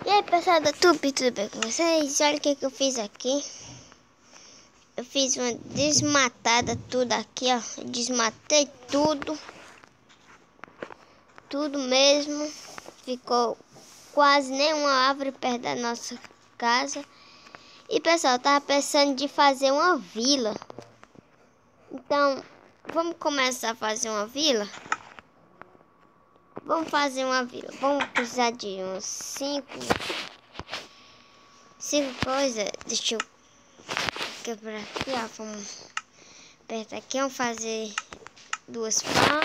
E aí, pessoal do YouTube, tudo bem com vocês? Olha o que eu fiz aqui. Eu fiz uma desmatada tudo aqui, ó. Desmatei tudo. Tudo mesmo. Ficou quase nenhuma árvore perto da nossa casa. E, pessoal, eu tava pensando de fazer uma vila. Então, vamos começar a fazer uma vila? Vamos fazer uma vila. Vamos precisar de uns 5 coisas. Deixa eu quebrar aqui, ó. Vamos apertar aqui. Vamos fazer 2 pá.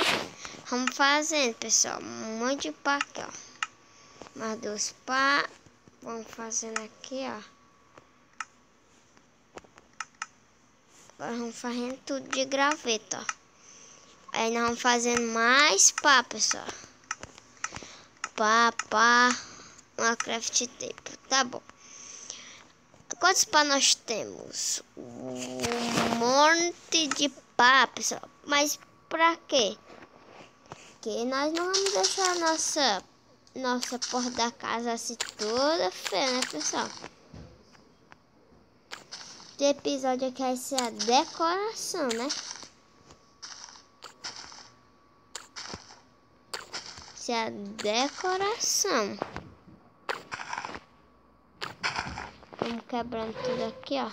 Vamos fazendo, pessoal. Um monte de pá aqui, ó. Mais 2 pá. Vamos fazendo aqui, ó. Agora vamos fazendo tudo de graveta, ó. Aí nós vamos fazendo mais pá, pessoal. Pá. Uma craft tape. Tá bom. Quantos pá nós temos? Um monte de pá, pessoal. Mas pra quê? Porque nós não vamos deixar a nossa porta da casa assim toda feia, né, pessoal? Esse episódio aqui vai ser a decoração, né? Isso é a decoração. Vamos quebrando tudo aqui, ó.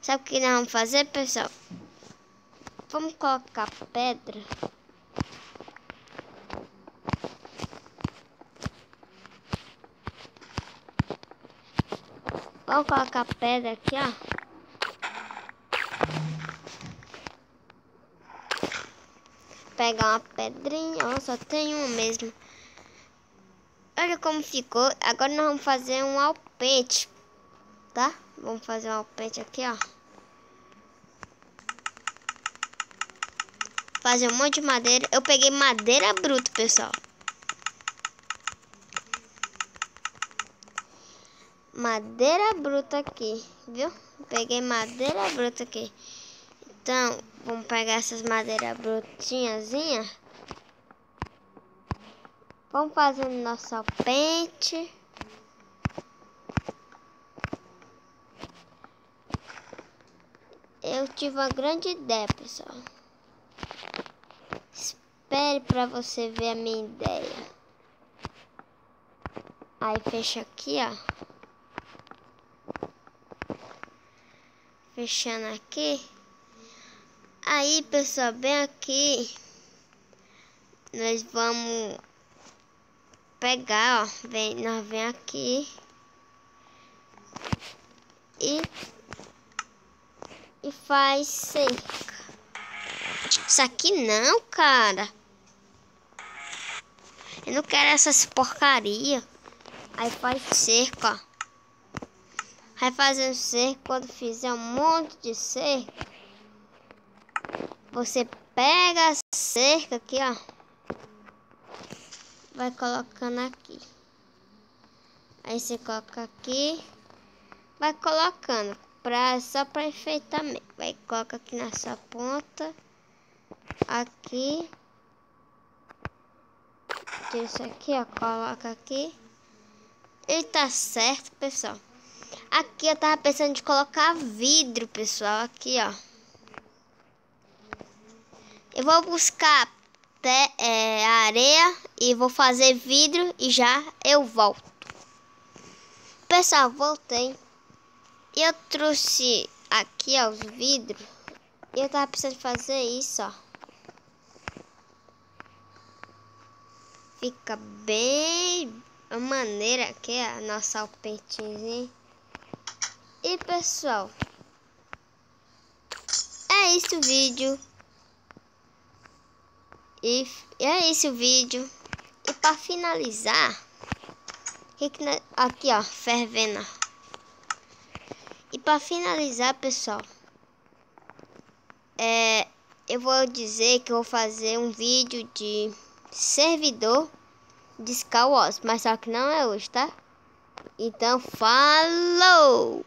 Sabe o que nós vamos fazer, pessoal? Vamos colocar pedra. Vamos colocar pedra aqui, ó. Pegar uma pedrinha, ó, só tem uma mesmo. Olha como ficou. Agora nós vamos fazer um alpete, tá? Vamos fazer um alpete aqui, ó. Fazer um monte de madeira. Eu peguei madeira bruta, pessoal. Madeira bruta aqui, viu? Peguei madeira bruta aqui. Então, vamos pegar essas madeiras brutinhazinhas. Vamos fazendo nosso alpente. Eu tive uma grande ideia, pessoal. Espere para você ver a minha ideia. Aí fecha aqui, ó. Fechando aqui. Aí, pessoal, bem aqui. Nós vamos pegar, ó. Nós vem aqui. E faz cerca. Isso aqui não, cara. Eu não quero essas porcaria. Aí faz cerca, ó. Vai fazendo cerca. Quando fizer um monte de cerca, você pega a cerca aqui, ó. Vai colocando aqui. Aí você coloca aqui. Vai colocando. Só para enfeitar mesmo. Vai coloca aqui nessa ponta. Aqui. Tira isso aqui, ó. Coloca aqui. E tá certo, pessoal. Aqui eu tava pensando de colocar vidro, pessoal. Aqui, ó. Eu vou buscar areia e vou fazer vidro e já eu volto. Pessoal, voltei. E eu trouxe aqui, ó, os vidros. E eu tava precisando fazer isso, ó. Fica bem a maneira que é a nossa alpetezinha. E pessoal, é isso o vídeo. E é esse o vídeo. E para finalizar, aqui ó, fervendo. E para finalizar, pessoal, eu vou dizer que eu vou fazer um vídeo de servidor de Skywars, mas só que não é hoje, tá? Então, falou!